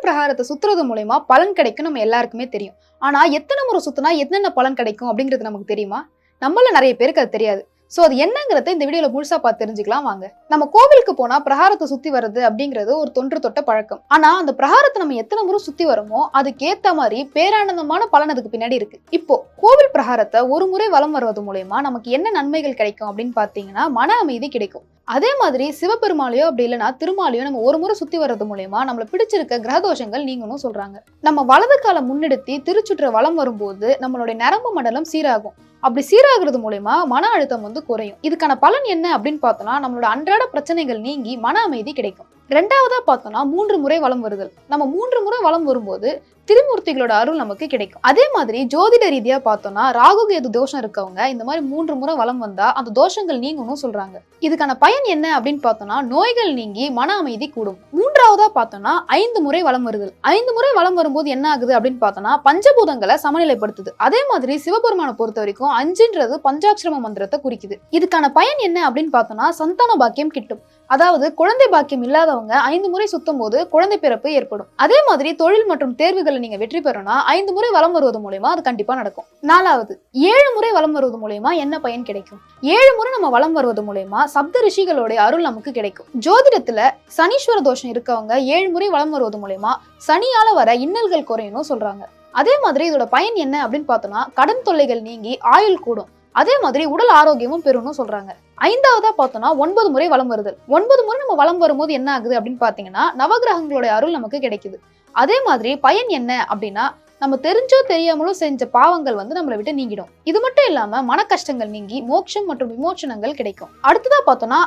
பிரகாரத்தை சுத்துறது மூலமா பலன் கிடைக்கும் நம்ம எல்லாருக்குமே தெரியும். ஆனா எத்தனை முறை சுத்தினா என்னென்ன பலன் கிடைக்கும் அப்படிங்கிறது நமக்கு தெரியுமா? நம்மள நிறைய பேருக்கு அது தெரியாது. சோ அது என்னங்கறத இந்த வீடியோல முழுசா பார்த்து தெரிஞ்சுக்கலாம் வாங்க. நம்ம கோவிலுக்கு போனா பிரகாரத்தை சுத்தி வர்றது அப்படிங்கிறது ஒரு தொன்று தொட்ட பழக்கம். ஆனா அந்த பிரகாரத்தை நம்ம எத்தனை முறை சுத்தி வரோமோ அதுக்கு ஏத்த மாதிரி பேரானந்தமான பலன் அதுக்கு பின்னாடி இருக்கு. இப்போ கோவில் பிரகாரத்தை ஒரு முறை வலம் வருவது மூலமா நமக்கு என்ன நன்மைகள் கிடைக்கும் அப்படின்னு பாத்தீங்கன்னா மன அமைதி கிடைக்கும். அதே மாதிரி சிவபெருமாளையோ அப்படி இல்லைன்னா திருமாலையோ நம்ம ஒரு முறை சுத்தி வர்றது மூலமா நம்மள பிடிச்சிருக்க கிரகதோஷங்கள் நீங்கணும் சொல்றாங்க. நம்ம வலது கால முன்னெடுத்தி திருச்சுற்ற வலம் வரும்போது நம்மளுடைய நரம்பு மண்டலம் சீராகும். அப்படி சீராகிறது மூலமா மன அழுத்தம் குறையும். இதுக்கான பலன் என்ன அப்படின்னு பார்த்தோம்னா நம்மளோட அன்றாட பிரச்சனைகள் நீங்கி மன அமைதி கிடைக்கும். ரெண்டாவதா பார்த்தோம்னா 3 முறை வலம் வருதல். நம்ம 3 முறை வலம் வரும்போது திரிமூர்த்திகளோட அருள் நமக்கு கிடைக்கும். அதே மாதிரி ஜோதிட ரீதியா பார்த்தோம்னா ராகு கேது தோஷம் இருக்கவங்க இந்த மாதிரி 3 முறை வலம் வந்தா அந்த தோஷங்கள் நீங்கணும் சொல்றாங்க. இதுக்கான பயன் என்ன அப்படின்னு பார்த்தோம்னா நோய்கள் நீங்கி மன அமைதி கூடும். மூன்றாவதா பார்த்தோம்னா 5 முறை வலம் வருதல். 5 முறை வலம் வரும்போது என்ன ஆகுது அப்படின்னு பார்த்தோம்னா பஞ்சபூதங்களை சமநிலைப்படுத்துது. அதே மாதிரி சிவபெருமானை பொறுத்த வரைக்கும் 5ன்றது பஞ்சாட்சர மந்திரத்தை குறிக்குது. இதுக்கான பயன் என்ன அப்படின்னு பார்த்தோம்னா சந்தான பாக்கியம் கிட்டும். அதாவது குழந்தை பாக்கியம் இல்லாதவங்க 5 முறை சுத்தும் போது குழந்தை பிறப்பு ஏற்படும். அதே மாதிரி தொழில் மற்றும் தேர்வுகள் நீங்க வெற்றி பெறணும்னா 5 முறை வலம் வருவது மூலமா அது கண்டிப்பா நடக்கும். நாலாவது 7 முறை வலம் வருவது மூலமா என்ன பயன் கிடைக்கும்? 7 முறை நம்ம வலம் வருவது மூலமா சப்த ரிஷிகளோட அருள் நமக்கு கிடைக்கும். ஜோதிடத்துல சனீஸ்வர தோஷம் இருக்கவங்க 7 முறை வலம் வருவது மூலமா சனியால வர இன்னல்கள் குறையணும் சொல்றாங்க. அதே மாதிரி இதோட பயன் என்ன அப்படின்னு பார்த்தோம்னா கடன் தொல்லைகள் நீங்கி ஆயுள் கூடும். அதே மாதிரி உடல் ஆரோக்கியமும் பெறணும் சொல்றாங்க. ஐந்தாவதா பார்த்தோம்னா 9 முறை வலம் வருதல். 9 முறை நம்ம வலம் வரும்போது என்ன ஆகுது அப்படின்னு பாத்தீங்கன்னா நவகிரகங்களோட அருள் நமக்கு கிடைக்குது. அதே மாதிரி பயன் என்ன அப்படின்னா நம்ம தெரிஞ்சோ தெரியாமலோ செஞ்ச பாவங்கள் நம்மளை விட்டு நீங்கிடும். இது மட்டும் இல்லாம மன கஷ்டங்கள் நீங்கி மோட்சம் மற்றும் விமோச்சனங்கள் கிடைக்கும். அடுத்ததா பார்த்தோம்னா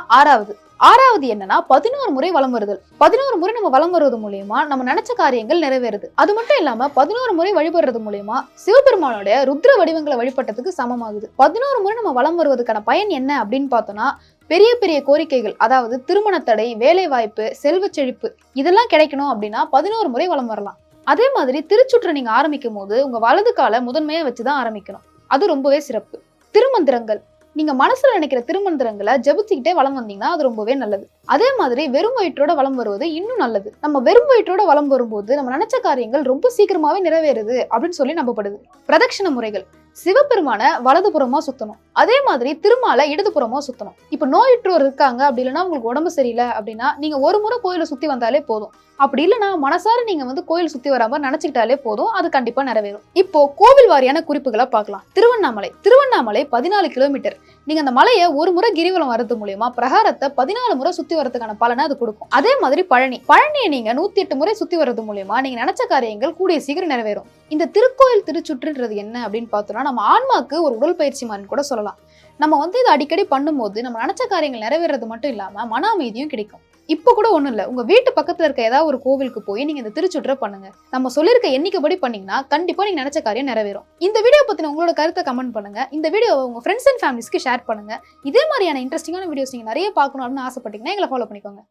ஆறாவது என்னன்னா 11 முறை வலம் வருதல். 11 முறை நம்ம வலம் வருவது மூலமா நம்ம நினைச்ச காரியங்கள் நிறைவேறுது. அது மட்டும் இல்லாம 11 முறை வழிபடுறது மூலமா சிவபெருமானோட ருத்ர வடிவங்களை வழிபட்டதுக்கு சமமாகுது. 11 முறை நம்ம வலம் வருவதற்கான பயன் என்ன அப்படின்னு பார்த்தோம்னா பெரிய பெரிய கோரிக்கைகள், அதாவது திருமண தடை, வேலை வாய்ப்பு, செல்வ செழிப்பு இதெல்லாம் கிடைக்கணும் அப்படின்னா 11 முறை வலம் வரலாம். அதே மாதிரி திருச்சுற்ற நீங்க ஆரம்பிக்கும் போது உங்க வலது கால முதன்மையா வச்சுதான் ஆரம்பிக்கணும். அது ரொம்பவே சிறப்பு. திருமந்திரங்கள், நீங்க மனசுல நினைக்கிற திருமந்திரங்களை ஜபிச்சுக்கிட்டே வலம் வந்தீங்கன்னா அது ரொம்பவே நல்லது. அதே மாதிரி வெறும் வயிற்றோட வலம் வருவது இன்னும் நல்லது. நம்ம வெறும் வயிற்றோட வலம் வரும்போது நம்ம நினைச்ச காரியங்கள் ரொம்ப சீக்கிரமாவே நிறைவேறுது அப்படின்னு சொல்லி நம்பப்படுது. பிரதட்சண முறைகள், சிவபெருமான வலதுபுறமா சுத்தணும். அதே மாதிரி திருமால இடதுபுறமா சுத்தணும். இப்ப நோயுற்றோர் இருக்காங்க அப்படி இல்லைன்னா உங்களுக்கு உடம்பு சரியில்லை அப்படின்னா நீங்க ஒரு முறை கோயிலை சுத்தி வந்தாலே போதும். அப்படி இல்லைன்னா மனசார நீங்க கோயில் சுத்தி வராம நினைச்சுக்கிட்டாலே போதும், அது கண்டிப்பா நிறைவேறும். இப்போ கோவில் வாரியான குறிப்புகளை பார்க்கலாம். திருவண்ணாமலை 14 கிலோமீட்டர். நீங்க அந்த மலையை ஒரு முறை கிரிவலம் வரது மூலமா பிரகாரத்தை 14 முறை சுத்தி வரதுக்கான பலனை அது கொடுக்கும். அதே மாதிரி பழனியை நீங்க 108 முறை சுத்தி வர்றது மூலமா நீங்க நினைச்ச காரியங்கள் கூடிய சீக்கிரம் நிறைவேறும். இந்த திருக்கோயில் திருச்சுற்றுன்றது என்ன அப்படின்னு பார்த்தோம்னா நம்ம ஆன்மாக்கு ஒரு உடல் பயிற்சி மாதிரி கூட சொல்லலாம். நம்ம இதை அடிக்கடி பண்ணும்போது நம்ம நினைச்ச காரியங்கள் நிறைவேறது மட்டும் இல்லாம மன அமைதியும் கிடைக்கும். இப்ப கூட ஒண்ணும் இல்ல, உங்க வீட்டு பக்கத்துல இருக்க ஏதாவது ஒரு கோவிலுக்கு போய் நீங்க இந்த திருச்சுற்ற பண்ணுங்க. நம்ம சொல்லிருக்க எண்ணிக்கைப்படி பண்ணீங்கன்னா கண்டிப்பா நீங்க நினைச்ச காரியம் நிறைவேறும். இந்த வீடியோ பத்தின உங்களோட கருத்தை கமெண்ட் பண்ணுங்க. இந்த வீடியோ உங்க ஃப்ரெண்ட்ஸ் அண்ட் ஃபேமிலிஸ்க்கு ஷேர் பண்ணுங்க. இதே மாதிரியான இன்ட்ரெஸ்டிங்கான வீடியோஸ் நீங்க நிறைய பார்க்கணும் அப்படின்னு ஆசைப்பட்டீங்கன்னா எங்களை ஃபாலோ பண்ணிக்கோங்க.